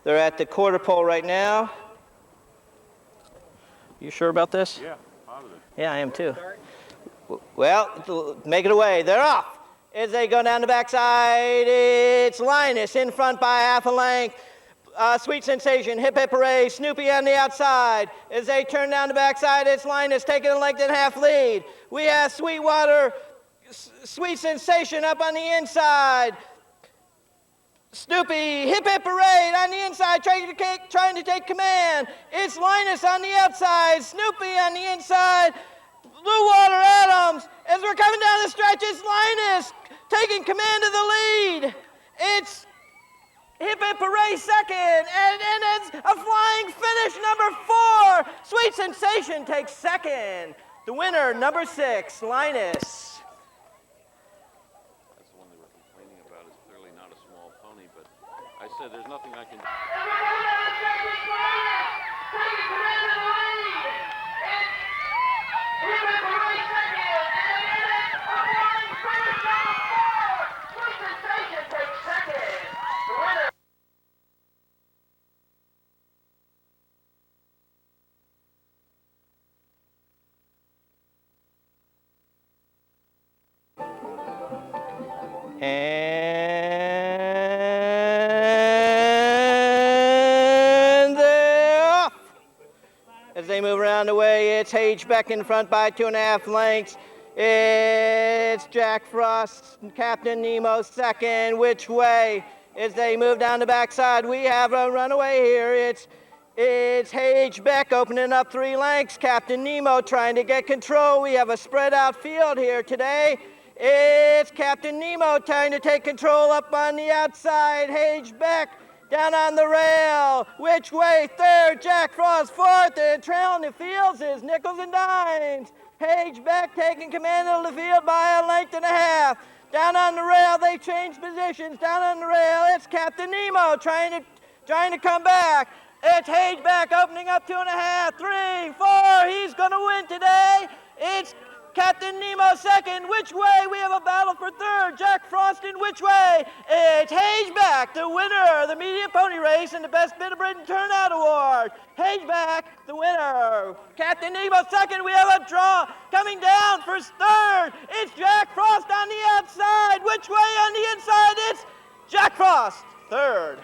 They're at the quarter pole right now. You sure about this? Yeah, positive. Yeah, I am too. Well, make it away. They're off. As they go down the backside, it's Linus in front by half a length. Sweet Sensation, Hip Hip Hooray, Snoopy on the outside. As they turn down the backside, it's Linus taking a length and a half lead. We have Sweetwater, Sweet Sensation up on the inside. Snoopy, Hip Hip Parade on the inside, trying to take command. It's Linus on the outside, Snoopy on the inside, Blue Water Adams. As we're coming down the stretch, it's Linus taking command of the lead. It's Hip Hip Parade second, and it's a flying finish, number 4. Sweet Sensation takes second. The winner, number 6, Linus. I said there's nothing I can do. And they're off. As they move around the way, it's H-Beck in front by 2.5 lengths. It's Jack Frost, Captain Nemo second. Which way? As they move down the backside, we have a runaway here. It's H-Beck opening up 3 lengths. Captain Nemo trying to get control. We have a spread out field here today. It's Captain Nemo trying to take control up on the outside. H-Beck down on the rail. Which way? Third. Jack Frost fourth. And trailing the fields is Nickels and Dimes. H-Beck taking command of the field by a length and a half. Down on the rail, they change positions. Down on the rail, it's Captain Nemo trying to come back. It's H-Beck opening up 2.5, 3, 4. He's going to win today. It's Captain Nemo second. Which way? We have a battle for third. Jack Frost in which way? It's H-Beck, the winner of the medium pony race and the Best Bit of Britain Turnout Award. H-Beck, the winner. Captain Nemo second. We have a draw coming down for third. It's Jack Frost on the outside. Which way on the inside? It's Jack Frost, third.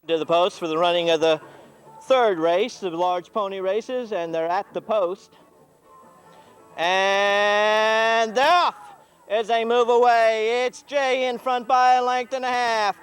To the post for the running of the third race, the large pony races, and they're at the post. And they're off as they move away. It's Jay in front by a length and a half.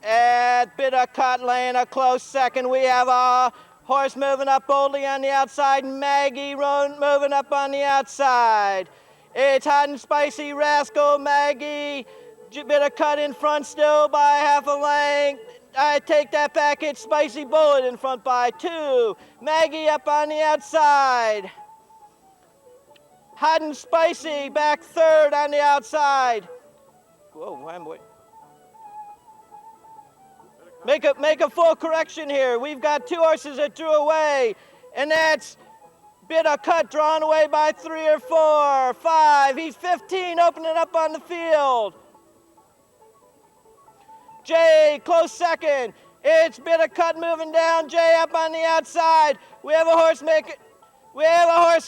At Bittercut laying a close second. We have a horse moving up boldly on the outside. Maggie moving up on the outside. It's Hot and Spicy Rascal. Maggie Bittercut in front still by half a length. I take that back. It's Spicy Bullet in front by 2. Maggie up on the outside. Hot and Spicy back third on the outside. Whoa, I'm waiting. Make a full correction here. We've got 2 horses that drew away, and that's Bittercut drawn away by 3 or 4, 5. He's 15 opening up on the field. Jay, close second. It's Bittercut moving down. Jay up on the outside. We have a horse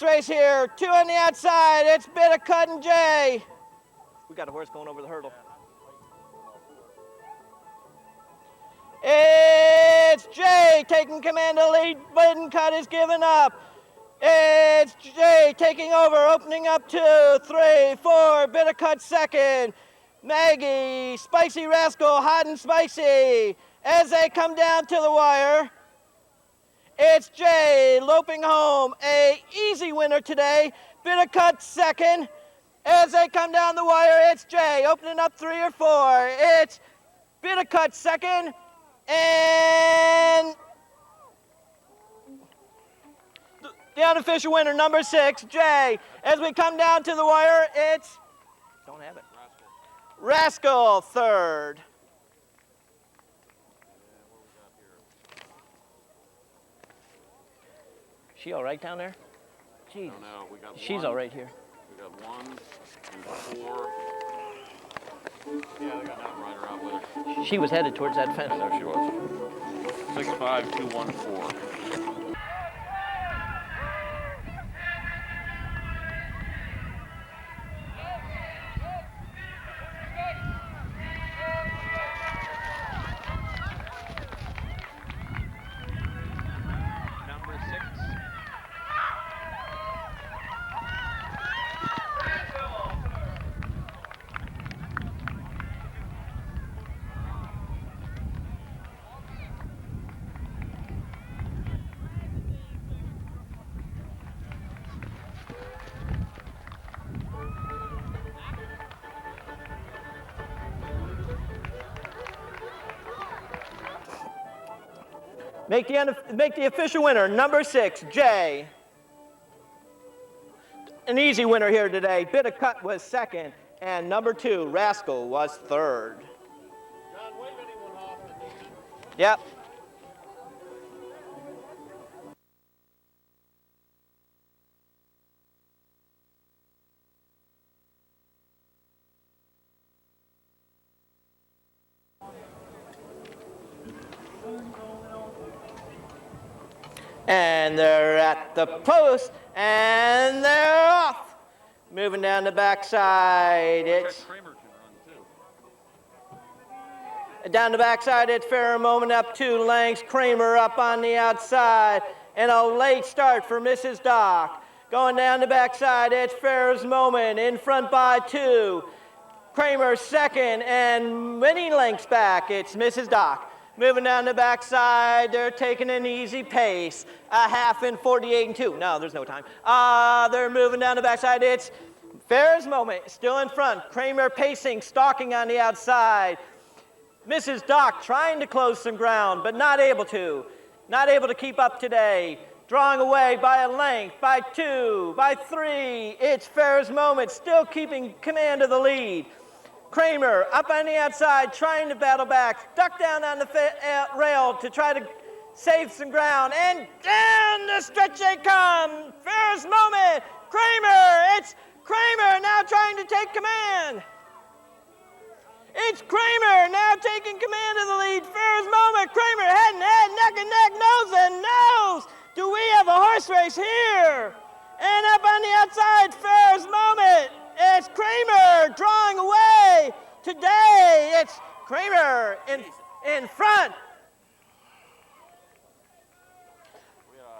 race here. 2 on the outside. It's Bittercut and Jay. We got a horse going over the hurdle. It's Jay taking command of the lead. Bittercut is giving up. It's Jay taking over, opening up 2, 3, 4. Bittercut second. Maggie, Spicy Rascal, Hot and Spicy. As they come down to the wire, It's Jay loping home, a easy winner today. Bit of cut second. As they come down the wire, it's Jay opening up 3 or 4. It's bit of cut second, and the unofficial winner, number 6, Jay. As we come down to the wire, it's, don't have it, Rascal third. She all right down there? Jeez. No, we got She's one. all right here. We got 1 and 4. Yeah, they got that rider out with her. She was headed towards that fence. There she was. 65214. Number 6. Make the official winner, number 6, Jay. An easy winner here today. Bit of cut was second, and number 2, Rascal, was third. John, wave anyone off. Yep. And they're at the post, and they're off. Moving down the backside, it's Kramer can run too. down the backside, it's Fair Moment up 2 lengths. Kramer up on the outside, and a late start for Mrs. Doc. Going down the backside, it's Fair's Moment in front by 2. Kramer second, and many lengths back, it's Mrs. Doc. Moving down the backside, they're taking an easy pace. A half in 48 and 2. No, there's no time. They're moving down the backside. It's Fair's Moment still in front. Kramer pacing, stalking on the outside. Mrs. Doc trying to close some ground, but not able to. Not able to keep up today. Drawing away by a length, by 2, by 3. It's Fair's Moment still keeping command of the lead. Kramer up on the outside, trying to battle back, duck down on the rail to try to save some ground, and down the stretch they come. Fair's Moment, Kramer, it's Kramer now trying to take command. It's Kramer now taking command of the lead. Fair's Moment, Kramer head and head, neck and neck, nose and nose. Do we have a horse race here? And up on the outside, Fair's Moment. It's Kramer drawing away. Today, it's Kramer in front.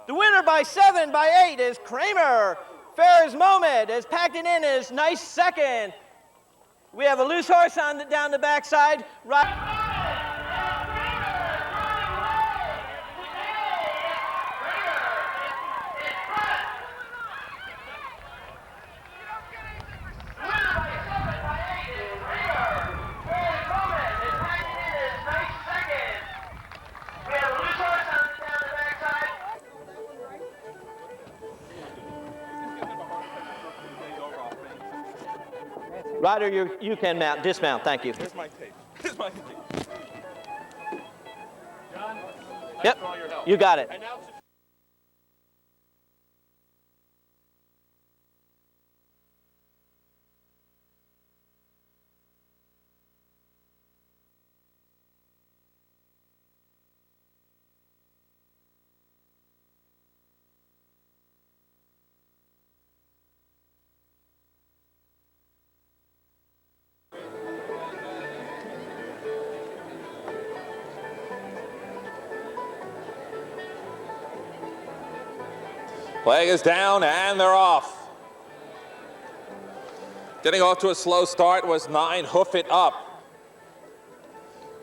The winner by 7, by 8 is Kramer. Fair's Moment is packed it in as nice second. We have a loose horse on down the backside. Right. Ryder, you can dismount. Thank you. Here's my tape. Here's my tape. John, yep, for all your help. You got it. And now Flag is down and they're off. Getting off to a slow start was 9 Hoof It Up.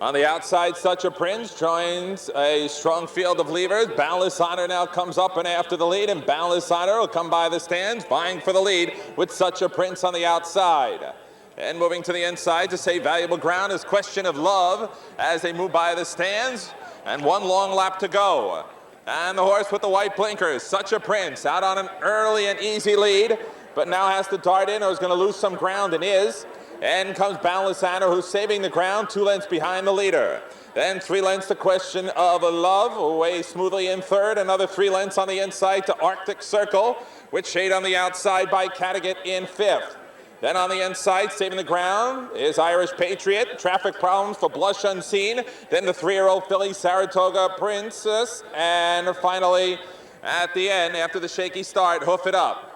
On the outside, Such a Prince joins a strong field of leaders. Boundless Honor now comes up and after the lead, and Boundless Honor will come by the stands, vying for the lead with Such a Prince on the outside. And moving to the inside to save valuable ground is Question of Love as they move by the stands, and one long lap to go. And the horse with the white blinkers, Such a Prince, out on an early and easy lead, but now has to dart in or is going to lose some ground, and is. And comes Boundless Honor, who's saving the ground, 2 lengths behind the leader. Then 3 lengths to Question of Love, away smoothly in third. Another 3 lengths on the inside to Arctic Circle, with shade on the outside by Cattegat in 5th. Then on the inside, saving the ground, is Irish Patriot. Traffic problems for Blush Unseen. Then the 3-year-old filly, Saratoga Princess. And finally, at the end, after the shaky start, Hoof It Up.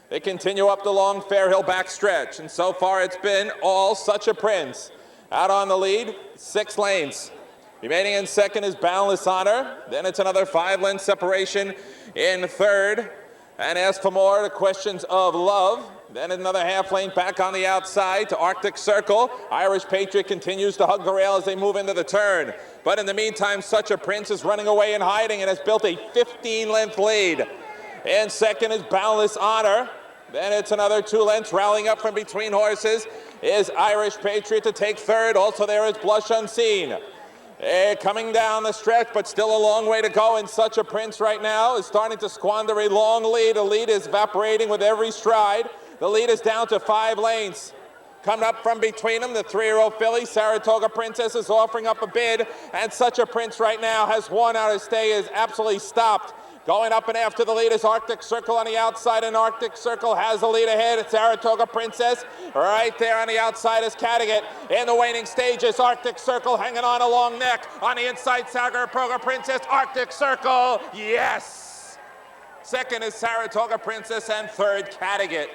They continue up the long Fairhill backstretch, and so far it's been all Such a Prince. Out on the lead, 6 lanes. Remaining in second is Boundless Honor. Then it's another 5-length separation in third. And as for more, the Questions of Love. Then another half lane back on the outside to Arctic Circle. Irish Patriot continues to hug the rail as they move into the turn. But in the meantime, Such a Prince is running away and hiding and has built a 15-length lead. In second is Boundless Honor. Then it's another 2 lengths rallying up from between horses is Irish Patriot to take third. Also there is Blush Unseen. Coming down the stretch, but still a long way to go, and Such a Prince right now is starting to squander a long lead. The lead is evaporating with every stride. The lead is down to 5 lanes. Coming up from between them, the 3-year-old filly, Saratoga Princess, is offering up a bid, and Such a Prince right now has worn out his stay, is absolutely stopped. Going up and after the lead is Arctic Circle on the outside, and Arctic Circle has the lead ahead. It's Saratoga Princess. Right there on the outside is Cattegat. In the waning stages, Arctic Circle hanging on a long neck. On the inside, Saratoga Princess, Arctic Circle, yes! Second is Saratoga Princess, and third, Cattegat.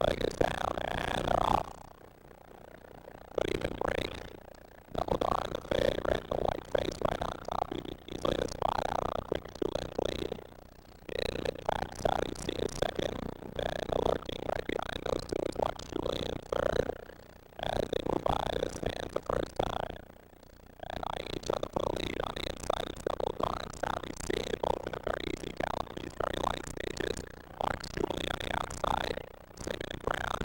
Leg is down and they're off. But even break. Doubled on the favorite, the white face right on top. Easily the spot out on a quick 2-length lead. In mid-pack, Southeast is second. Then lurking right behind those two is Watch Julie in third. As they move by the stands the first time. And eyeing each other for the lead on the inside is Doubled on Southeast is both in a very easy gallop in these very light stages. Watch Julie on the outside. Saving the ground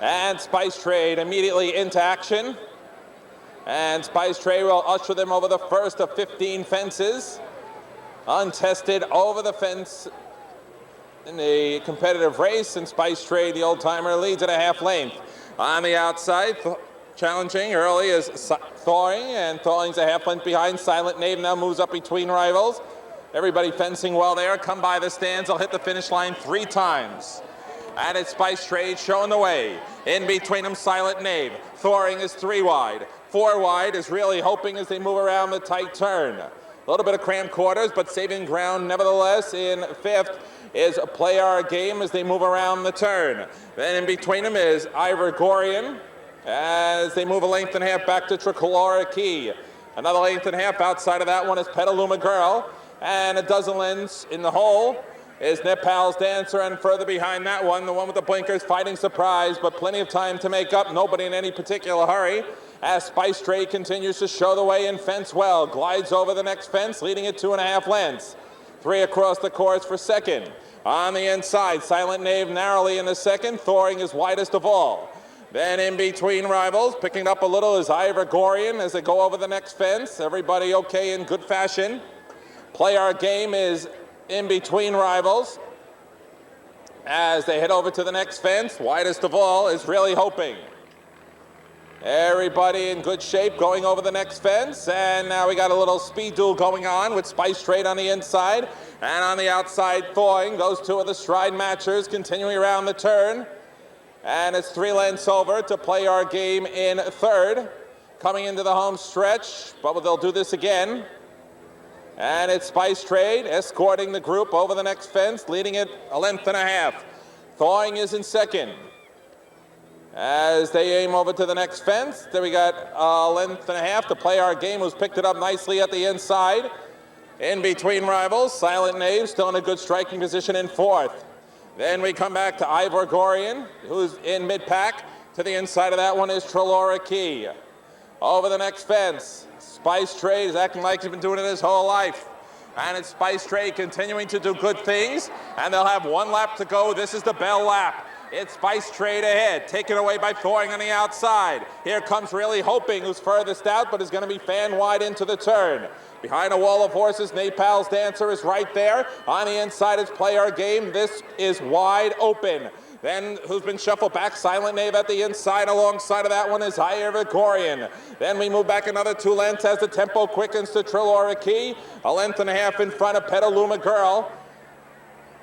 And Spice Trade immediately into action. And Spice Trade will usher them over the first of 15 fences. Untested over the fence in the competitive race, and Spice Trade, the old-timer, leads at a half length. On the outside, challenging early is Thawing, and Thawing's a half length behind. Silent Knave now moves up between rivals. Everybody fencing well there. Come by the stands. They'll hit the finish line 3 times. And it's Spice Trade showing the way. In between them, Silent Knave. Thawing is 3 wide. 4 wide is really hoping as they move around the tight turn. A little bit of cramped quarters, but saving ground nevertheless. In 5th is Play Our Game as they move around the turn. Then in between them is Ivor Gorian as they move a length and a half back to Tricolora Key. Another length and a half outside of that one is Petaluma Girl. And a dozen lengths in the hole is Nepal's Dancer, and further behind that one, the one with the blinkers, Fighting Surprise, but plenty of time to make up, nobody in any particular hurry. As Spice Trade continues to show the way and fence well, glides over the next fence, leading at 2.5 lengths. 3 across the course for second. On the inside, Silent Knave narrowly in the second, Thawing is widest of all. Then in between rivals, picking up a little is Ivor Gorian as they go over the next fence. Everybody okay in good fashion. Play Our Game is in between rivals as they head over to the next fence. Widest of all is Really Hoping. Everybody in good shape going over the next fence, and now we got a little speed duel going on with Spice Trade on the inside, and on the outside Thawing. Those two are the stride matchers continuing around the turn, and it's 3 lengths over to Play Our Game in 3rd, coming into the home stretch, but they'll do this again. And it's Spice Trade escorting the group over the next fence, leading it a length and a half. Thawing is in 2nd. As they aim over to the next fence, there we got a length and a half to Play Our Game, who's picked it up nicely at the inside. In between rivals, Silent Knave still in a good striking position in 4th. Then we come back to Ivor Gorian, who's in mid-pack. To the inside of that one is Tricolora Key. Over the next fence, Spice Trade is acting like he's been doing it his whole life. And it's Spice Trade continuing to do good things, and they'll have 1 lap to go. This is the bell lap. It's Spice Trade ahead, taken away by Thawing on the outside. Here comes Really Hoping, who's furthest out, but is going to be fan wide into the turn. Behind a wall of horses, Nepal's Dancer is right there. On the inside is Play Our Game. This is wide open. Then who's been shuffled back? Silent Knave at the inside. Alongside of that one is Ivor Gorian. Then we move back another 2 lengths as the tempo quickens to Tricolora Key. A length and a half in front of Petaluma Girl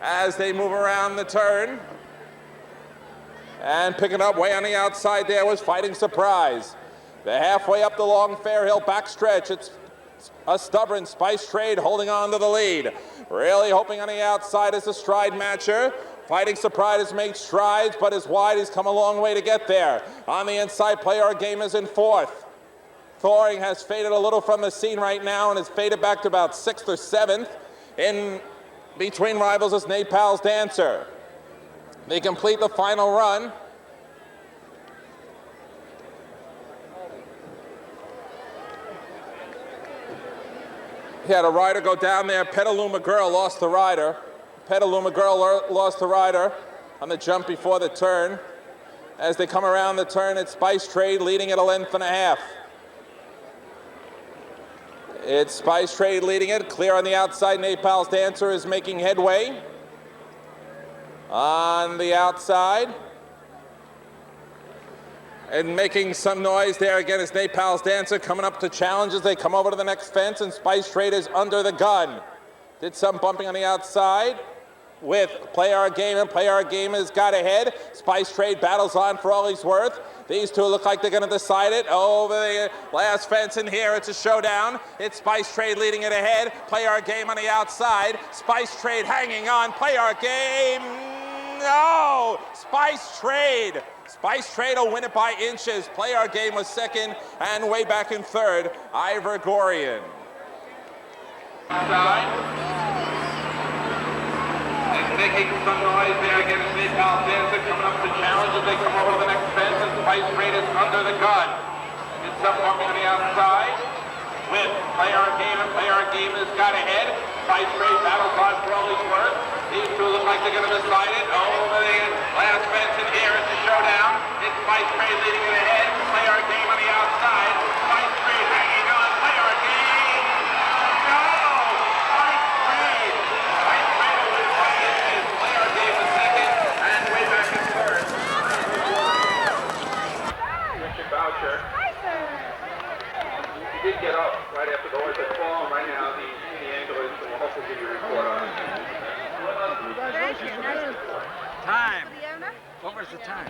as they move around the turn. And picking up way on the outside there was Fighting Surprise. They're halfway up the long Fairhill backstretch. It's a stubborn Spice Trade holding on to the lead. Really Hoping on the outside is a stride matcher. Fighting Surprise has made strides, but is wide. He's come a long way to get there. On the inside, Play Our Game is in 4th. Thawing has faded a little from the scene right now and has faded back to about 6th or 7th. In between rivals is Nepal's Dancer. They complete the final run. He had a rider go down there. Petaluma Girl lost the rider. Petaluma Girl lost the rider on the jump before the turn. As they come around the turn, it's Spice Trade leading at a length and a half. It's Spice Trade leading it. Clear on the outside. Nepal's Dancer is making headway. On the outside. And making some noise there again is Nepal's Dancer coming up to challenge as they come over to the next fence, and Spice Trade is under the gun. Did some bumping on the outside with Play Our Game, and Play Our Game has got ahead. Spice Trade battles on for all he's worth. These two look like they're going to decide it over the last fence, and here it's a showdown. It's Spice Trade leading it ahead. Play Our Game on the outside. Spice Trade hanging on. Play Our Game. No! Spice Trade. Spice Trade will win it by inches. Play Our Game was 2nd, and way back in 3rd, Ivor Gorian. Making some noise there again is Nepal's Dancer coming up to challenge as they come over to the next fence, and Spice Trade is under the gun. It's some bumping on the outside with Play Our Game, and Play Our Game has got ahead. Spice Trade battles on for all he's worth. These two look like they're going to decide it over the last fence, and here it's a showdown. It's Fight Trade leading it ahead. Play Our Game on the outside. Fight Trade hanging on. Play Our Game. No! Fight Trade. Fight Trade over the second. And Play Our Game in second. And way back in third. Richard Boucher. He did get up right after the horse had fallen. Right now, the ambulance will hopefully give you a report on it. Time. What was the time?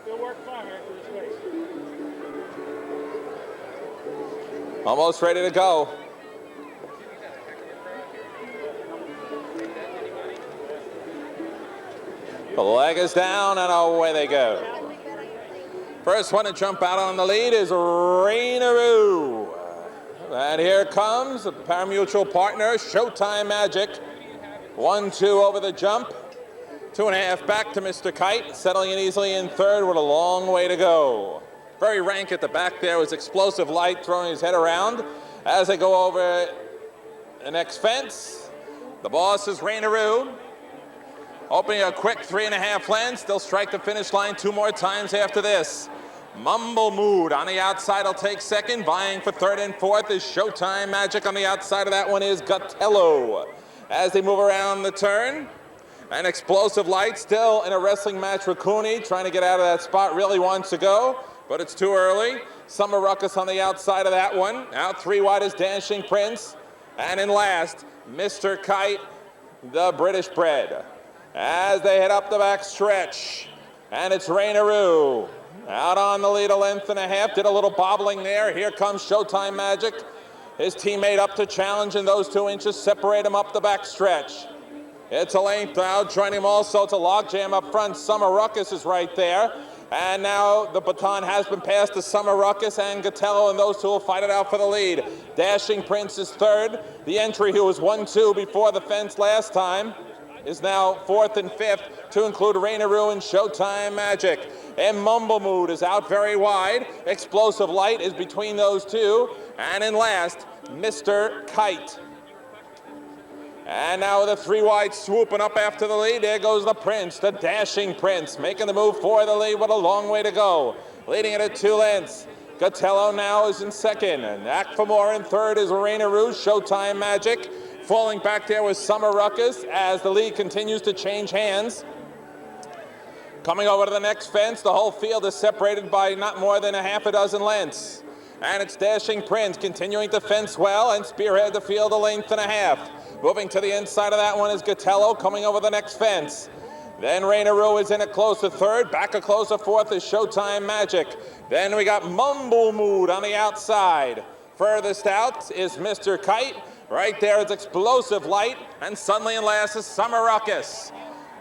Still work fine after this race. Almost ready to go. The leg is down and away they go. First one to jump out on the lead is Rainaroo. And here comes the parimutuel partner, Showtime Magic. 1-2 over the jump. 2.5 back to Mr. Kite, settling in easily in third with a long way to go. Very rank at the back there was Explosive Light throwing his head around as they go over the next fence. The boss is Rainaroo. Opening a quick 3.5 lengths. They'll strike the finish line 2 more times after this. Mumble Mood on the outside will take second. Vying for third and fourth is Showtime Magic. On the outside of that one is Gatello. As they move around the turn, an Explosive Light still in a wrestling match with Cooney, trying to get out of that spot, really wants to go, but it's too early. Summer Ruckus on the outside of that one. Out 3 wide is Dashing Prince. And in last, Mr. Kite, the British bred. As they head up the back stretch, and it's Rainaroo. Out on the lead 1.5 did a little bobbling there. Here comes Showtime Magic. His teammate up to challenge, and those 2 inches separate him up the back stretch. It's a length out, joining him also. It's a logjam up front. Summer Ruckus is right there. And now the baton has been passed to Summer Ruckus and Gatello, and those 2 will fight it out for the lead. Dashing Prince is third. The entry, who was 1-2 before the fence last time, is now 4th and 5th, to include Rainaroo and Showtime Magic. And Mumble Mood is out very wide. Explosive Light is between those 2. And in last, Mr. Kite. And now with a 3 wide swooping up after the lead, there goes the Prince, the Dashing Prince, making the move for the lead with a long way to go. Leading it at 2 lengths. Gatello now is in second, and Act for More in third is Rainaroo, Showtime Magic. Falling back there was Summer Ruckus as the lead continues to change hands. Coming over to the next fence, the whole field is separated by not more than 6 lengths. And it's Dashing Prince continuing to fence well and spearhead the field 1.5 lengths. Moving to the inside of that one is Gatello, coming over the next fence. Then Rainaroo is in a close to third. Back a close to fourth is Showtime Magic. Then we got Mumble Mood on the outside. Furthest out is Mr. Kite. Right there is Explosive Light. And suddenly in last is Summer Ruckus.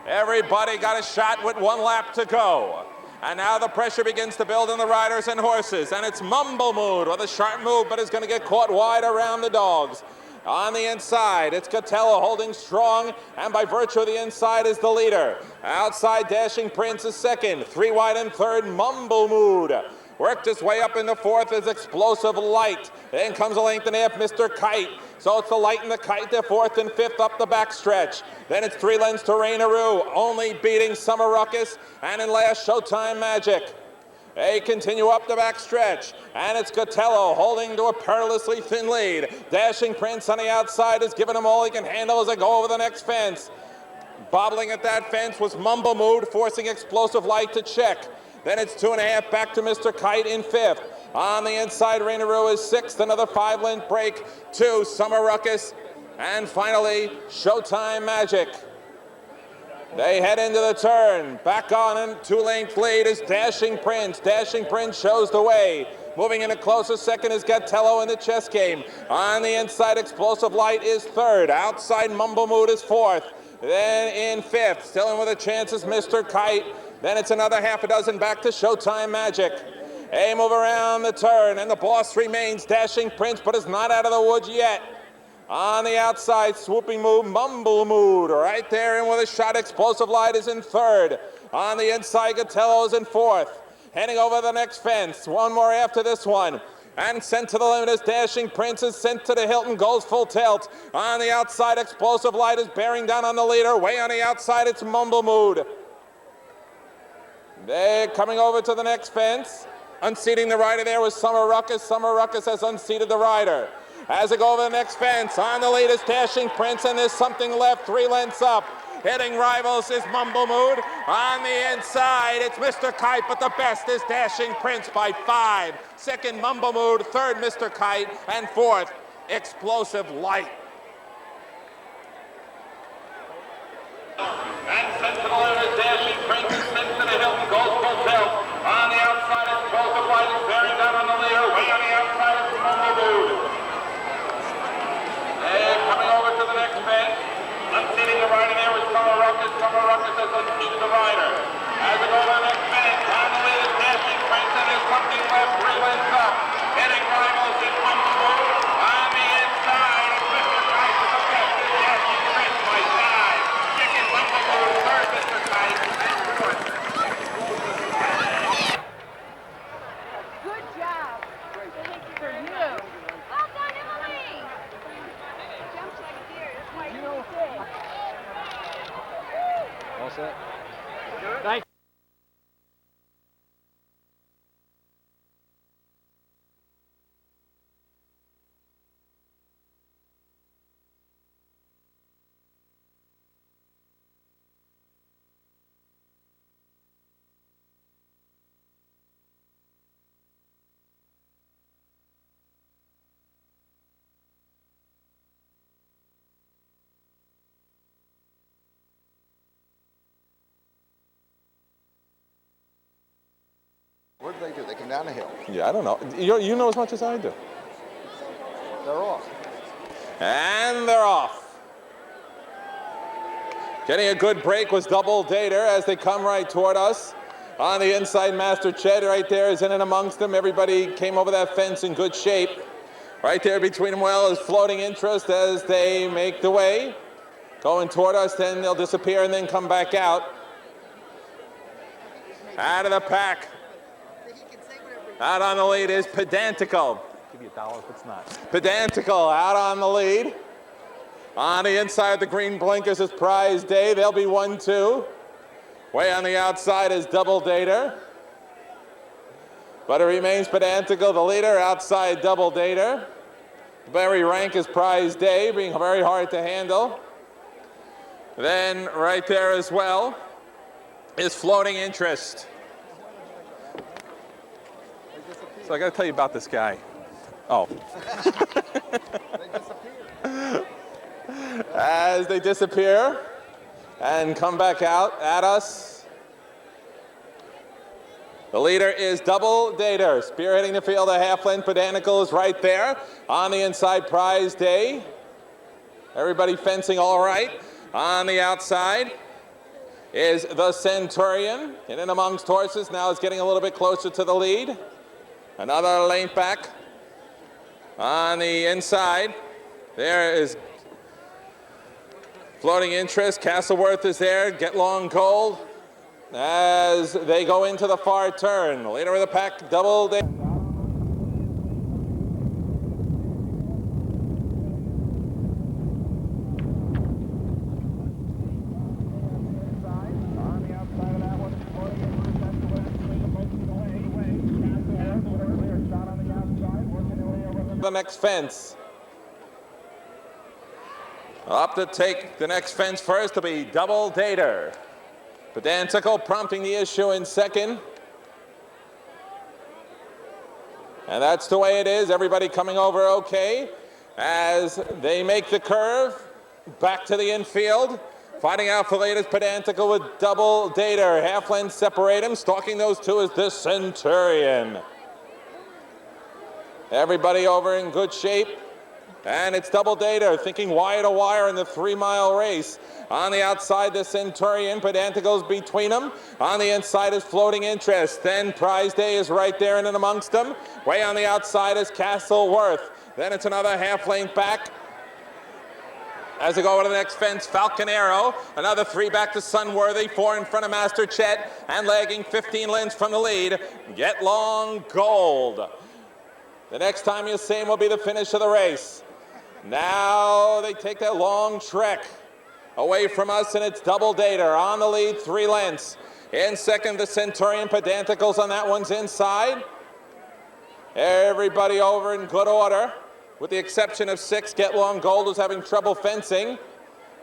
Everybody got a shot with 1 lap to go. And now the pressure begins to build in the riders and horses. And it's Mumble Mood with a sharp move, but is going to get caught wide around the dogs. On the inside, it's Gatello holding strong, and by virtue of the inside is the leader. Outside, Dashing Prince is second. 3 wide in third, Mumble Mood. Worked his way up in the fourth is Explosive Light. Then comes a 1.5 lengths, Mr. Kite. So it's the Light and the Kite, they're 4th and 5th up the back stretch. Then it's 3 lengths to Rainaroo, only beating Summer Ruckus, and in last, Showtime Magic. They continue up the back stretch, and it's Gatello holding to a perilously thin lead. Dashing Prince on the outside is giving him all he can handle as they go over the next fence. Bobbling at that fence was Mumble Mood, forcing Explosive Light to check. Then it's 2.5 back to Mr. Kite in 5th. On the inside, Rainaroo is 6th, another 5-length break to Summer Ruckus. And finally, Showtime Magic. They head into the turn. Back on in 2-length lead is Dashing Prince. Dashing Prince shows the way. Moving in a closer second is Gatello in the chess game. On the inside, Explosive Light is 3rd. Outside, Mumble Mood is 4th. Then in 5th, still in with a chance is Mr. Kite. Then it's another 6 back to Showtime Magic. They move around the turn, and the boss remains. Dashing Prince, but is not out of the woods yet. On the outside, swooping move, Mumble Mood, right there, and with a shot, Explosive Light is in third. On the inside, Gatello's in fourth. Heading over the next fence, one more after this one. And sent to the limit is Dashing Prince, is sent to the Hilton, goes full tilt. On the outside, Explosive Light is bearing down on the leader. Way on the outside, it's Mumble Mood. They're coming over to the next fence. Unseating the rider there was Summer Ruckus. Summer Ruckus has unseated the rider. As they go over the next fence, on the lead is Dashing Prince, and there's something left, 3 lengths up. Hitting rivals is Mumble Mood. On the inside, it's Mr. Kite, but the best is Dashing Prince by 5. Second, Mumble Mood. Third, Mr. Kite. And fourth, Explosive Light. And sent to the limit is Dashing Prince, is sent to the Hilton, goes full tilt. On the outside, Explosive Light is bearing down on the leader. Way on the outside is Mumble Mood. They're coming over to the next fence. Unseating the rider there was Summer Ruckus. Summer Ruckus has unseated the rider. As they go to the next fence, on the lead is Dashing Prince, and there's something left, 3 lengths up. Hitting rivals is Mumble Mood. On the inside, it's Mr. Kite with the best is Dashing Prince by 5. Second, Mumble Mood. Third, Mr. Kite. And fourth. Good job. For you. Well done, Emily. Jumped like a deer. That's why you did. All set? Thank you. What did they do? They came down the hill. Yeah, I don't know. You know as much as I do. They're off. And they're off. Getting a good break was Double Dater as they come right toward us. On the inside, Master Ched right there is in and amongst them. Everybody came over that fence in good shape. Right there between them well is Floating Interest as they make the way. Going toward us, then they'll disappear and then come back out. Out of the pack. Out on the lead is Pedantical. Give you $1 if it's not. Pedantical out on the lead. On the inside, the green blinkers is Prize Day. They'll be 1-2. Way on the outside is Double Dater. But it remains Pedantical, the leader. Outside, Double Dater. Very rank is Prize Day, being very hard to handle. Then right there as well is Floating Interest. So I got to tell you about this guy. Oh. As they disappear and come back out at us. The leader is Double Dater. Spearheading the field, a half length. Pedantical is right there. On the inside, Prize Day. Everybody fencing all right. On the outside is the Centurion. In and amongst horses, now is getting a little bit closer to the lead. Another length back. On the inside, there is Floating Interest. Castleworth is there. Get Long Cold. As they go into the far turn. The leader of the pack, Double Dater. The next fence. Up to take the next fence first will be Double Dater. Pedantical prompting the issue in second. And that's the way it is. Everybody coming over okay as they make the curve back to the infield. Fighting out for latest Pedantical with Double Dater. Half length separate him. Stalking those two is the Centurion. Everybody over in good shape. And it's Double Dater thinking wire to wire in the 3-mile race. On the outside, the Centurion. Pedantical's between them. On the inside is Floating Interest. Then Prize Day is right there and in amongst them. Way on the outside is Castleworth. Then it's another half length back. As they go over to the next fence, Falcon Arrow. Another 3 back to Sunworthy. 4 in front of Master Chet. And lagging 15 lengths from the lead, Get Long Gold. The next time you see him will be the finish of the race. Now they take that long trek away from us, and it's Double Dater on the lead, 3 lengths. In second, the Centurion. Pedanticals on that one's inside. Everybody over in good order, with the exception of 6, Get Long Gold, who's having trouble fencing.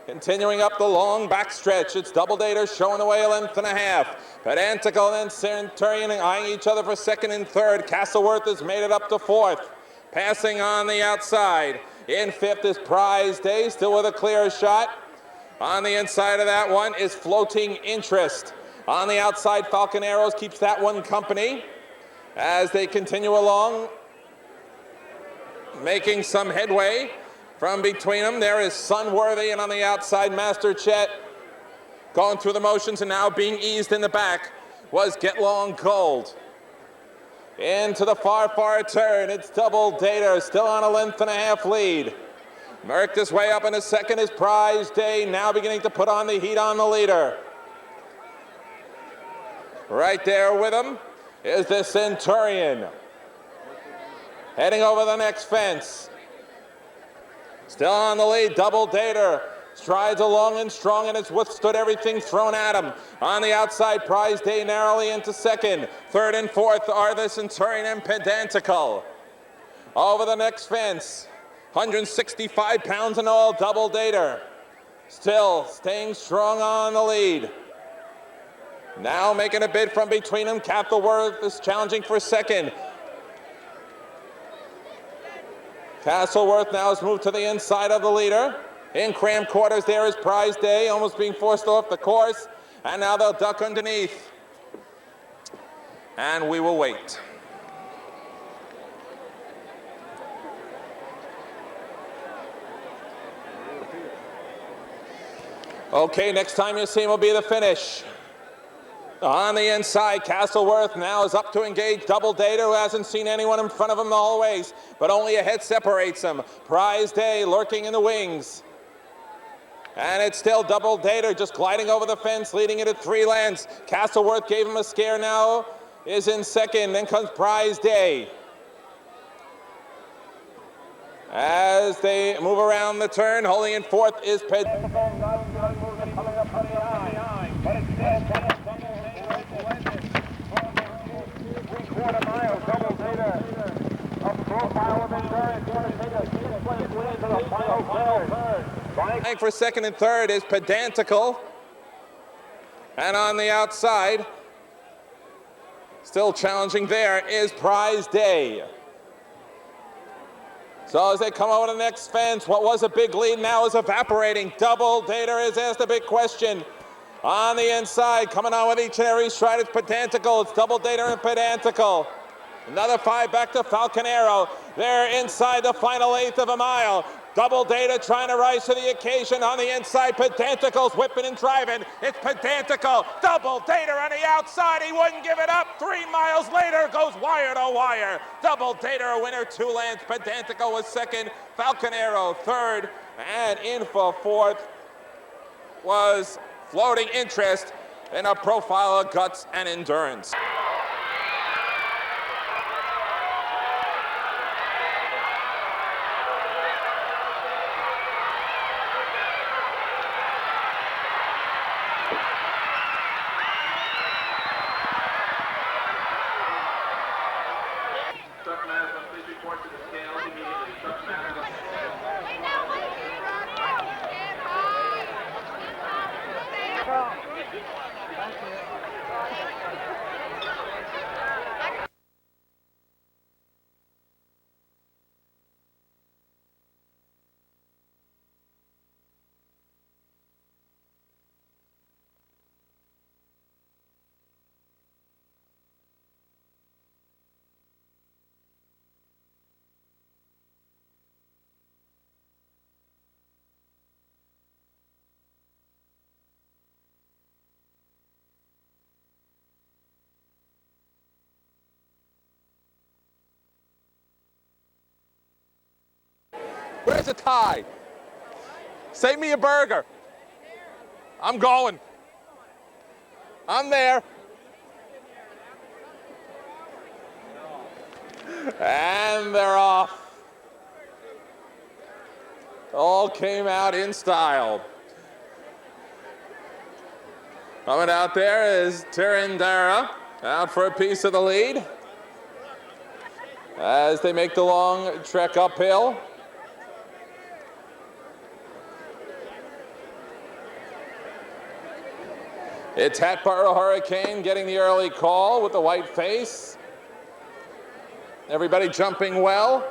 Continuing up the long backstretch, it's Double Dater showing the way 1.5 lengths. Pedantical and Centurion eyeing each other for second and third. Castleworth has made it up to 4th. Passing on the outside. In 5th is Prize Day, still with a clear shot. On the inside of that one is Floating Interest. On the outside, Falcon Arrows keeps that one company as they continue along, making some headway. From between them, there is Sunworthy, and on the outside, Master Chet going through the motions and now being eased in the back was Get Long Gold. Into the far, far turn, it's Double Dater, still on a 1.5 lengths lead. Merked his way up in a second is Prize Day, now beginning to put on the heat on the leader. Right there with him is the Centurion. Heading over the next fence. Still on the lead, Double Dater strides along and strong, and has withstood everything thrown at him. On the outside, Prize Day narrowly into second. 3rd and 4th are the Centurion and Pedantical. Over the next fence, 165 pounds in all, Double Dater. Still staying strong on the lead. Now making a bid from between them. Castleworth is challenging for second. Castleworth now has moved to the inside of the leader. In cramped quarters there is Prize Day, almost being forced off the course. And now they'll duck underneath. And we will wait. Okay, next time you see him will be the finish. On the inside, Castleworth now is up to engage Double Dater, who hasn't seen anyone in front of him the whole ways, but only a head separates him. Prize Day lurking in the wings. And it's still Double Dater just gliding over the fence, leading it at 3 lengths. Castleworth gave him a scare, now is in second. Then comes Prize Day. As they move around the turn, holding in 4th is Vying for second and third is Pedantical. And on the outside, still challenging there, is Prize Day. So as they come over to the next fence, what was a big lead now is evaporating. Double Dater has asked a big question. On the inside, coming on with each and every stride, it's Pedantical. It's Double Dater and Pedantical. Another 5 back to Falcon Arrow. They're inside the final 1/8 of a mile. Double Dater trying to rise to the occasion. On the inside, Pedantical's whipping and driving. It's Pedantical. Double Dater on the outside. He wouldn't give it up. 3 miles later, goes wire to wire. Double Dater a winner, 2 lengths. Pedantical was second. Falcon Arrow third. And in for 4th was Floating Interest in a profile of guts and endurance. Where's the tie? Save me a burger. I'm going. I'm there. And they're off. All came out in style. Coming out there is Tirandara, out for a piece of the lead as they make the long trek uphill. It's Hatboro Hurricane getting the early call with the white face. Everybody jumping well.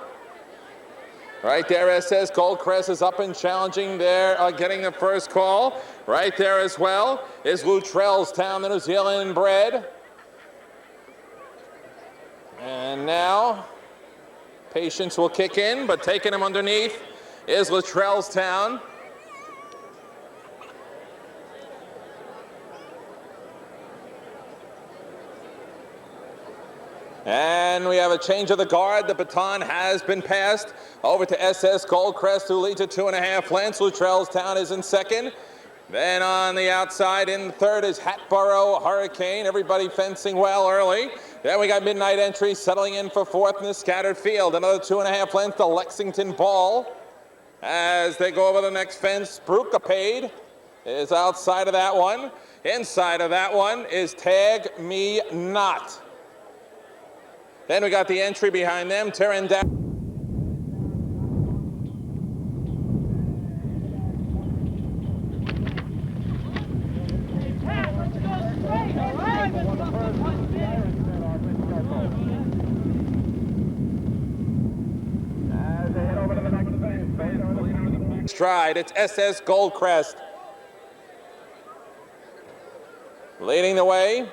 Right there, SS Goldcrest is up and challenging there, getting the first call. Right there as well is Luttrellstown, the New Zealand bred. And now, patience will kick in, but taking him underneath is Luttrellstown. And we have a change of the guard. The baton has been passed over to SS Goldcrest, who leads at 2.5 lengths. Luttrellstown is in second. Then on the outside in third is Hatboro Hurricane. Everybody fencing well early. Then we got Midnight Entry settling in for fourth in the scattered field. Another 2.5 lengths to Lexington Ball. As they go over the next fence, Rokeby is outside of that one. Inside of that one is Tag Me Not. Then we got the entry behind them, Tirandara. Stride, it's SS Goldcrest leading the way.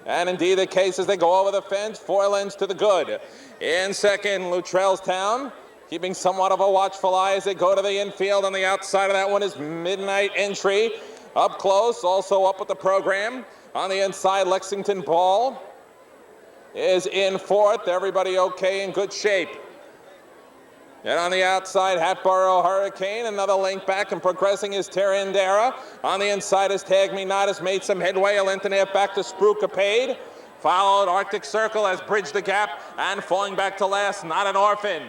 And indeed the case as they go over the fence, 4 lengths to the good. In second, Luttrellstown, keeping somewhat of a watchful eye as they go to the infield. On the outside of that one is Midnight Entry. Up close, also up with the program. On the inside, Lexington Ball is in fourth. Everybody okay, in good shape. And on the outside, Hatboro Hurricane, another link back and progressing is Tirandara. On the inside is Tag Me Not, has made some headway. A length and a half back to Rokeby. Followed Arctic Circle has bridged the gap and falling back to last, Not an Orphan.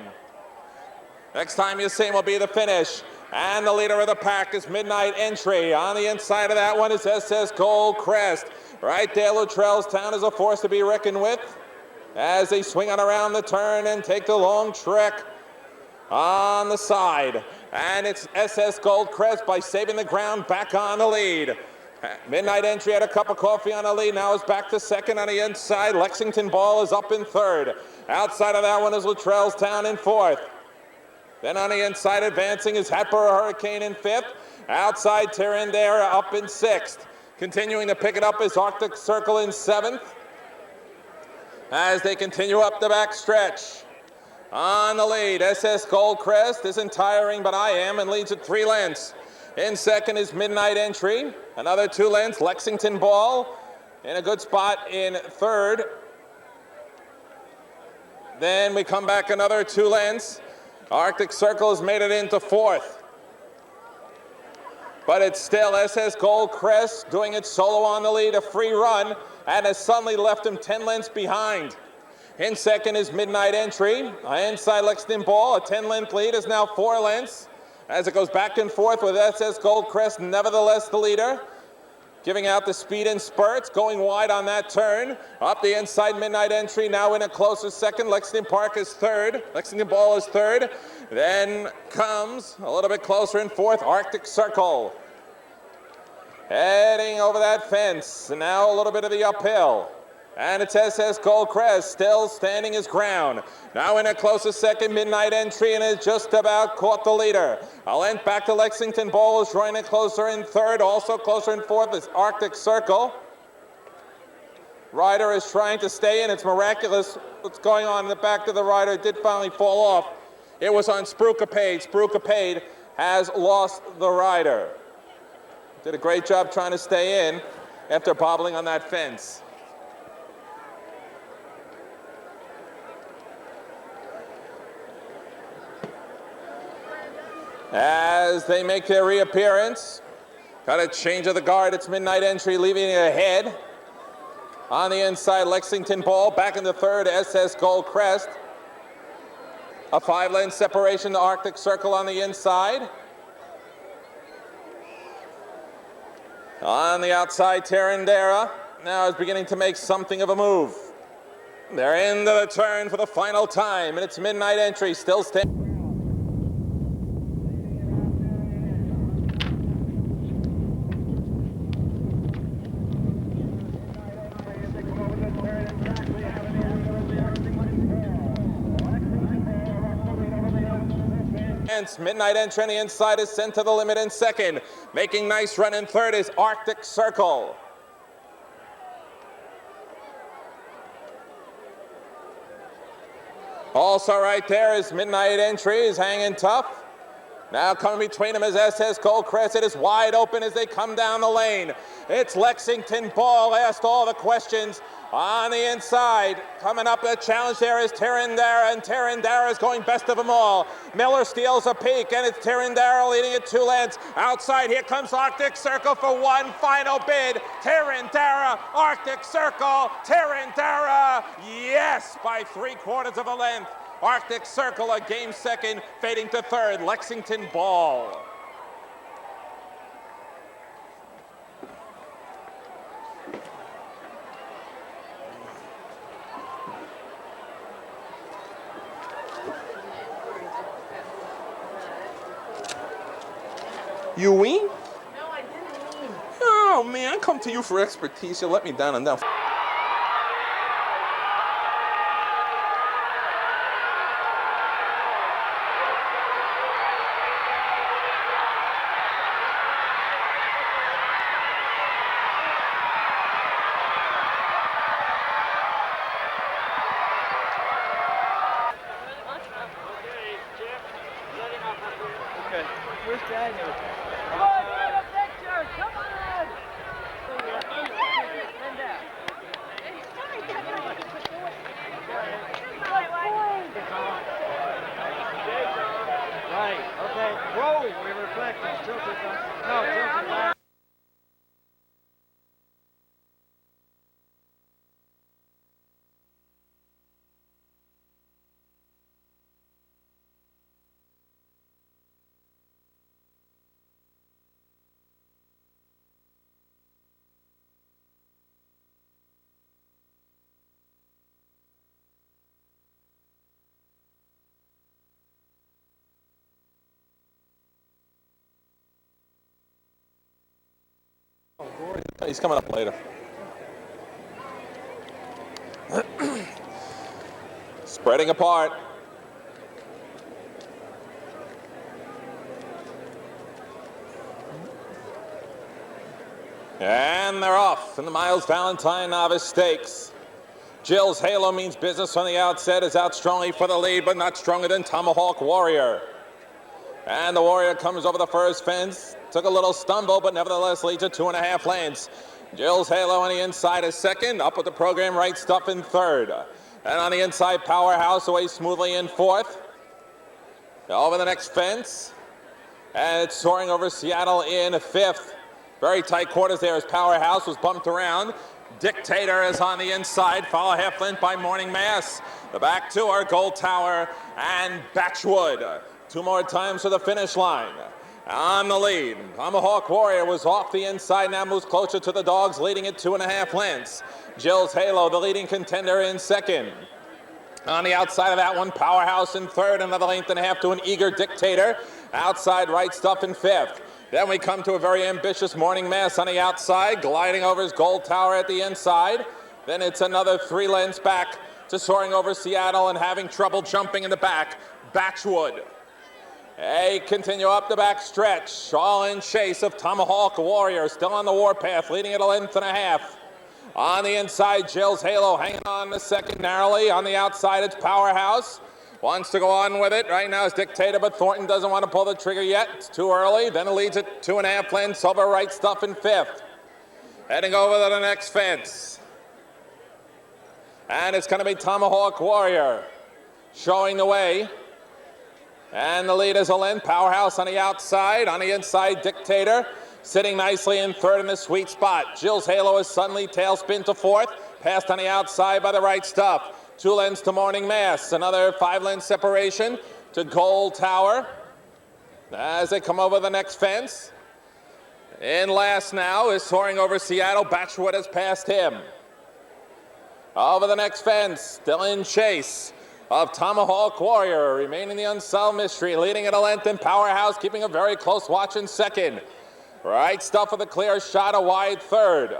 Next time you see him will be the finish. And the leader of the pack is Midnight Entry. On the inside of that one is SS Goldcrest. Right there, Luttrellstown is a force to be reckoned with as they swing on around the turn and take the long trek on the side. And it's SS Goldcrest by saving the ground back on the lead. Midnight Entry had a cup of coffee on the lead, now is back to second on the inside. Lexington Ball is up in third. Outside of that one is Luttrellstown in fourth. Then on the inside advancing is Hatboro Hurricane in fifth. Outside Tirandara up in sixth. Continuing to pick it up is Arctic Circle in seventh as they continue up the back stretch. On the lead, SS Goldcrest isn't tiring, but I am, and leads at 3 lengths. In second is Midnight Entry. Another 2 lengths, Lexington Ball in a good spot in third. Then we come back another 2 lengths. Arctic Circle has made it into fourth. But it's still SS Goldcrest doing it solo on the lead, a free run, and has suddenly left him 10 lengths behind. In second is Midnight Entry. Inside Lexington Ball, a 10-length lead is now 4 lengths as it goes back and forth with SS Goldcrest, nevertheless the leader. Giving out the speed in spurts, going wide on that turn. Up the inside, Midnight Entry now in a closer second. Lexington Park is third. Lexington Ball is third. Then comes a little bit closer in fourth, Arctic Circle. Heading over that fence. And now a little bit of the uphill. And it's SS Goldcrest still standing his ground. Now in a closer second, Midnight Entry, and has just about caught the leader. A length back to Lexington Ball is drawing it closer in third. Also closer in fourth is Arctic Circle. Rider is trying to stay in. It's miraculous what's going on in the back of the rider. It did finally fall off. It was on Rokeby. Rokeby has lost the rider. Did a great job trying to stay in after bobbling on that fence. As they make their reappearance, got a change of the guard. It's Midnight Entry leaving it ahead. On the inside, Lexington Ball. Back in the third, SS Gold Crest. A 5-lane separation to Arctic Circle on the inside. On the outside, Terrandera now is beginning to make something of a move. They're into the turn for the final time, and it's Midnight Entry still standing. Midnight Entry on the inside is sent to the limit in second. Making nice run in third is Arctic Circle. Also right there is Midnight Entry, is hanging tough. Now coming between them is SS Gold Crest. It is wide open as they come down the lane. It's Lexington Ball asked all the questions. On the inside, coming up, the challenge there is Terrandera, and Terrandera is going best of them all. Miller steals a peek, and it's Terrandera leading at 2 lengths. Outside, here comes Arctic Circle for one final bid. Terrandera, Arctic Circle, Terrandera, yes, by 3/4 of a length. Arctic Circle a game second, fading to third, Lexington Ball. You win? No, I didn't win. Oh man, I come to you for expertise. You let me down and down. Okay, where's Daniel? Come on, get a picture! Come on! Stand down. Right, okay. Whoa, we're reflecting. Tilt it back. No, tilt it back. He's coming up later. Spreading apart. And they're off in the Miles Valentine Novice Stakes. Jill's Halo means business from the outset, is out strongly for the lead, but not stronger than Tomahawk Warrior. And the Warrior comes over the first fence, took a little stumble, but nevertheless leads at 2.5 lanes. Jill's Halo on the inside is second, up with the program Right Stuff in third. And on the inside, Powerhouse away smoothly in fourth. Over the next fence, and it's soaring over Seattle in fifth. Very tight quarters there as Powerhouse was bumped around. Dictator is on the inside, followed half length by Morning Mass. The back two are Gold Tower and Batchwood. 2 more times to the finish line. On the lead, Tomahawk Warrior was off the inside, now moves closer to the dogs, leading at 2.5 lengths. Jill's Halo, the leading contender, in second. On the outside of that one, Powerhouse in third, another 1.5 lengths to an eager Dictator. Outside, Right Stuff in fifth. Then we come to a very ambitious Morning Mass on the outside, gliding over his Gold Tower at the inside. Then it's another 3 lengths back to soaring over Seattle and having trouble jumping in the back, Batchwood. They continue up the back stretch, all in chase of Tomahawk Warrior, still on the warpath, leading at 1.5 lengths. On the inside, Jill's Halo hanging on the second narrowly. On the outside, it's Powerhouse. Wants to go on with it. Right now it's Dictator, but Thornton doesn't want to pull the trigger yet. It's too early. Then it leads at 2.5 lengths over Right Stuff in fifth. Heading over to the next fence. And it's going to be Tomahawk Warrior showing the way. And the lead is a length. Powerhouse on the outside. On the inside, Dictator sitting nicely in third in the sweet spot. Jill's Halo is suddenly tailspin to fourth. Passed on the outside by the Right Stuff. 2 lengths to Morning Mass. Another 5-length separation to Gold Tower as they come over the next fence. In last now is soaring over Seattle. Batchwood has passed him. Over the next fence, still in chase of Tomahawk Warrior, remaining the unsolved mystery, leading at a length, and Powerhouse keeping a very close watch in second. Right Stuff with a clear shot, a wide third.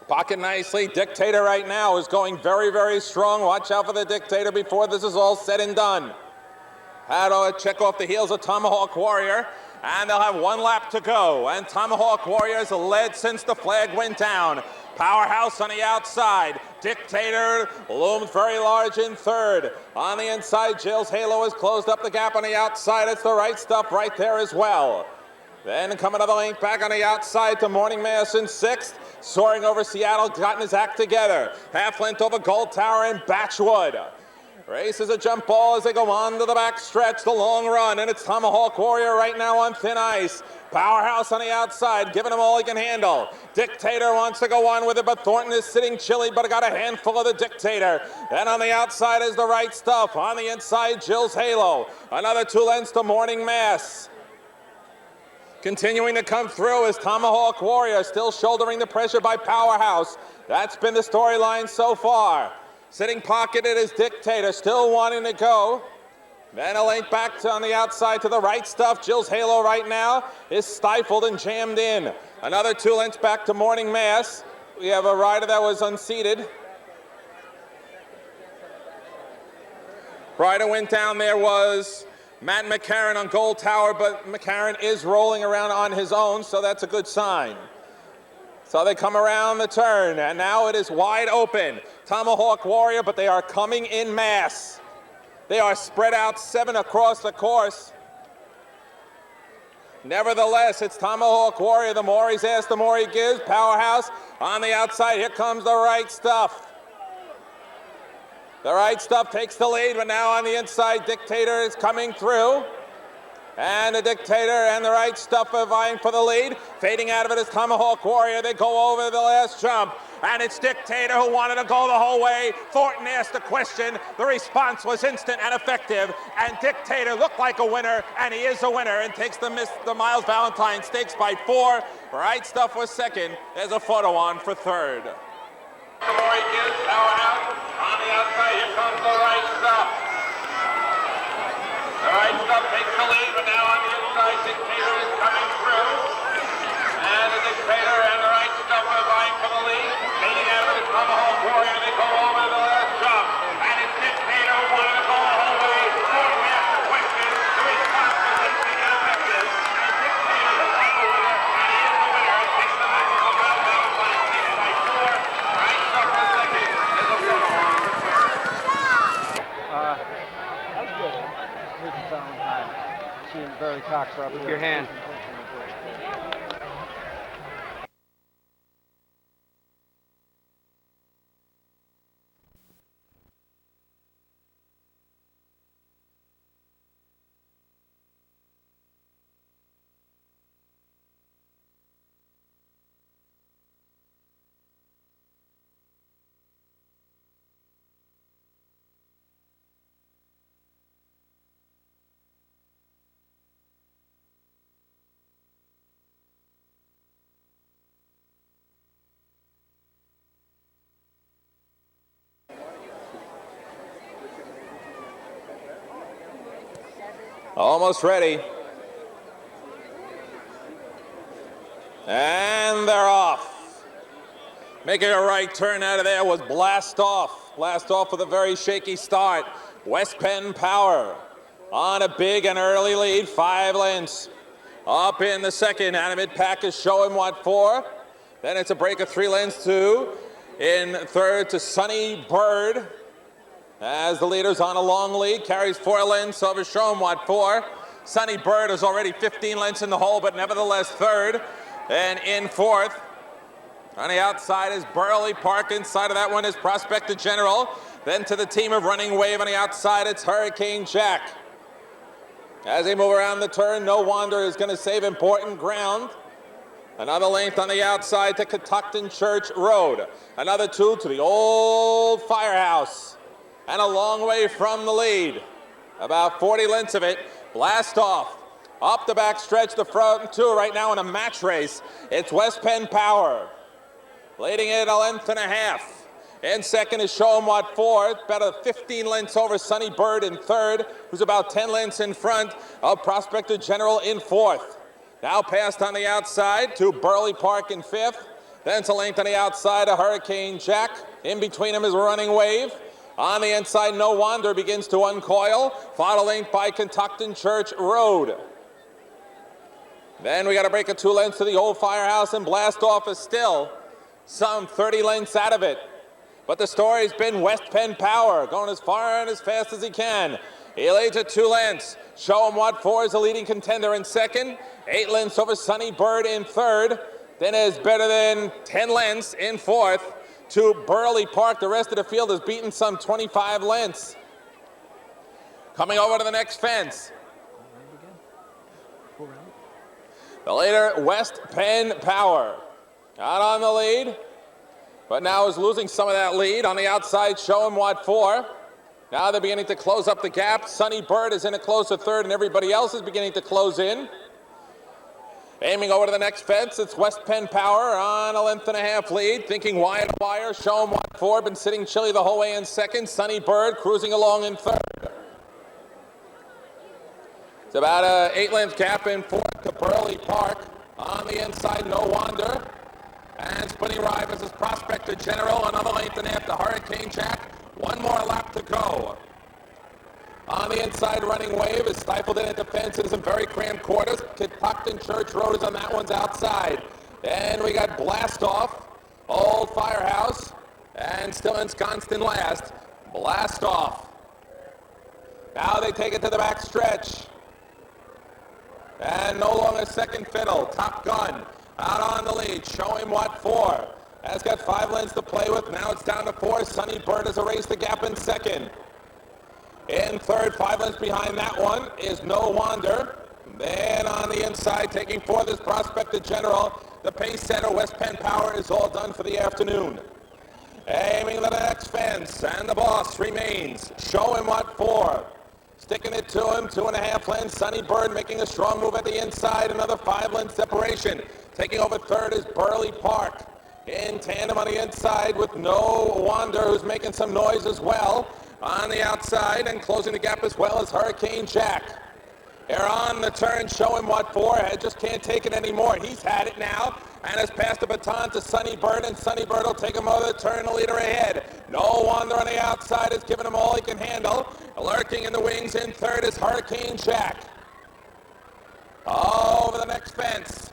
Pocket nicely. Dictator right now is going very, very strong. Watch out for the Dictator before this is all said and done. Had to check off the heels of Tomahawk Warrior, and they'll have 1 lap to go. And Tomahawk Warrior's led since the flag went down. Powerhouse on the outside. Dictator looms very large in third. On the inside, Jill's Halo has closed up the gap on the outside. It's the Right Stuff right there as well. Then coming to the length back on the outside to Morning Mass in sixth. Soaring over Seattle, gotten his act together. Half length over Gold Tower and Batchwood. Races a jump ball as they go on to the back stretch, the long run, and it's Tomahawk Warrior right now on thin ice. Powerhouse on the outside, giving him all he can handle. Dictator wants to go on with it, but Thornton is sitting chilly, but got a handful of the Dictator. Then on the outside is the Right Stuff. On the inside, Jill's Halo. Another 2 lengths to Morning Mass. Continuing to come through is Tomahawk Warrior, still shouldering the pressure by Powerhouse. That's been the storyline so far. Sitting pocketed is Dictator, still wanting to go. Then a length back on the outside to the Right Stuff. Jill's Halo right now is stifled and jammed in. Another 2 lengths back to Morning Mass. We have a rider that was unseated. Rider went down there was Matt McCarron on Gold Tower, but McCarron is rolling around on his own, so that's a good sign. So they come around the turn, and now it is wide open. Tomahawk Warrior, but they are coming in mass. They are spread out 7 across the course. Nevertheless, it's Tomahawk Warrior. The more he's asked, the more he gives. Powerhouse on the outside. Here comes the Right Stuff. The Right Stuff takes the lead, but now on the inside, Dictator is coming through. And the Dictator and the Right Stuff are vying for the lead. Fading out of it is Tomahawk Warrior. They go over the last jump. And it's Dictator who wanted to go the whole way. Thornton asked a question. The response was instant and effective. And Dictator looked like a winner, and he is a winner and takes the Miles Valentine Stakes by 4. Right Stuff was second. There's a photo on for third. The more he gives, Powerhouse. On the outside, here comes the Right Stuff. The Right Stuff takes the lead, but now on the inside, Dictator is coming through. And the Dictator and the Right Stuff are vying for the lead. Fading out of it is Tomahawk Warrior. They go over the last jump. And it's Dictator who wanted to go the whole way. Thornton asked the question. The response was instant and effective. And Dictator is like a winner, and he is the winner. He takes the National Valentine Stakes by 4. Right Stuff was second. There's a photo on for third. That's good. Here's the Valentine. She and Barry Cox are up with your hand. Almost ready. And they're off. Making a right turn out of there was Blast Off. Blast Off with a very shaky start. West Penn Power on a big and early lead, 5 lengths. Up in the second, Animate Pack is showing what for. Then it's a break of 3 lengths to in third to Sunny Bird. As the leader's on a long lead, carries 4 lengths over Showing What For. Sunny Bird is already 15 lengths in the hole, but nevertheless third. And in fourth, on the outside is Burley Park. Inside of that one is Prospector General. Then to the team of Running Wave on the outside, it's Hurricane Jack. As they move around the turn, No Wonder is going to save important ground. Another length on the outside to Catoctin Church Road. Another 2 to the Old Firehouse. And a long way from the lead. About 40 lengths of it. Blast Off. Up the back stretch, the front 2 right now in a match race. It's West Penn Power. Leading it a length and a half. In second is Show 'em What For, about a 15 lengths over Sunny Bird in third, who's about 10 lengths in front of Prospector General in fourth. Now passed on the outside to Burley Park in fifth. Then it's a length on the outside of Hurricane Jack. In between them is Running Wave. On the inside, No Wonder begins to uncoil. Final length by Catoctin Church Road. Then we got a break of 2 lengths to the Old Firehouse, and Blast Off is still some 30 lengths out of it. But the story's been West Penn Power, going as far and as fast as he can. He leads at 2 lengths. Show 'em What For is the leading contender in second. 8 lengths over Sunny Bird in third. Then is Better Than 10 lengths in fourth to Burley Park. The rest of the field has beaten some 25 lengths. Coming over to the next fence. The leader, West Penn Power. Out on the lead. But now is losing some of that lead. On the outside, Show 'em What For. Now they're beginning to close up the gap. Sunny Bird is in a closer third, and everybody else is beginning to close in. Aiming over to the next fence, it's West Penn Power on a length and a half lead. Thinking wire to wire, Show 'em What For. Been sitting chilly the whole way in second. Sunny Bird cruising along in third. It's about a 8-length gap in fourth to Burley Park. On the inside, No Wonder. And Spinny Rivers is Prospector General, another length and a half to Hurricane Jack. 1 more lap to go. On the inside, Running Wave is stifled in at the fence in some very cramped quarters. Catoctin Church Road is on that one's outside. Then we got Blast Off, Old Firehouse, and still ensconced in last, Blast Off. Now they take it to the back stretch. And no longer second fiddle, Top Gun. Out on the lead, Show 'em What For. Has got 5 lengths to play with. Now it's down to 4. Sunny Bird has erased the gap in second. In third, 5 lengths behind that one is No Wonder. Then on the inside, taking fourth is Prospector General. The pace setter, West Penn Power, is all done for the afternoon. Aiming to the next fence, and the boss remains. Show 'em What For. Sticking it to him, 2.5 lengths. Sunny Bird making a strong move at the inside, another 5-length separation. Taking over third is Burley Park. In tandem on the inside with No Wonder, who's making some noise as well. On the outside and closing the gap as well as Hurricane Jack. Here on the turn, Show 'em What For. Just can't take it anymore. He's had it now and has passed the baton to Sunny Bird, and Sunny Bird will take him over the turn, the leader ahead. No Wonder on the outside is giving him all he can handle. Lurking in the wings in third is Hurricane Jack. Over the next fence.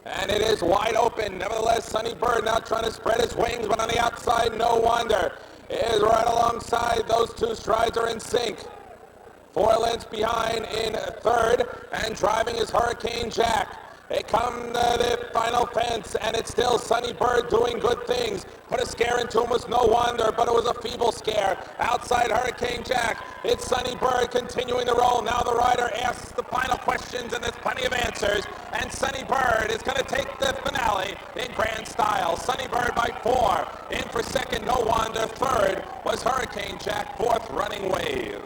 And it is wide open. Nevertheless, Sunny Bird now trying to spread his wings, but on the outside, No Wonder is right alongside. Those 2 strides are in sync. 4 lengths behind in third, and driving is Hurricane Jack. They come to the final fence, and it's still Sunny Bird doing good things. Put a scare into him with No Wonder, but it was a feeble scare. Outside Hurricane Jack, it's Sunny Bird continuing the roll. Now the rider asks the final questions, and there's plenty of answers. And Sunny Bird is going to take the finale in grand style. Sunny Bird by 4. In for second, No Wonder. Third was Hurricane Jack. Fourth, Running Wave.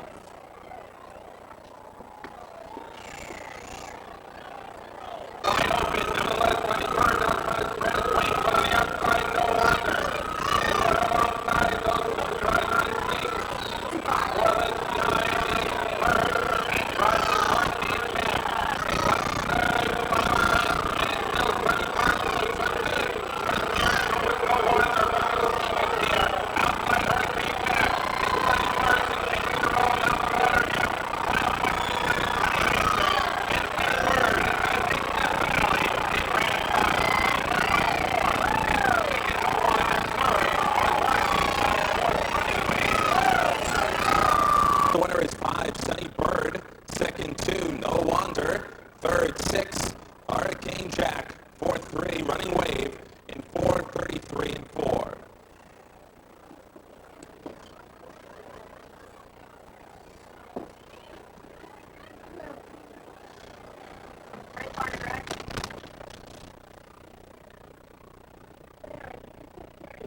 The winner is 5, Sunny Bird. Second, 2, No Wonder. Third, 6, Hurricane Jack. Fourth, 3, Running Wave.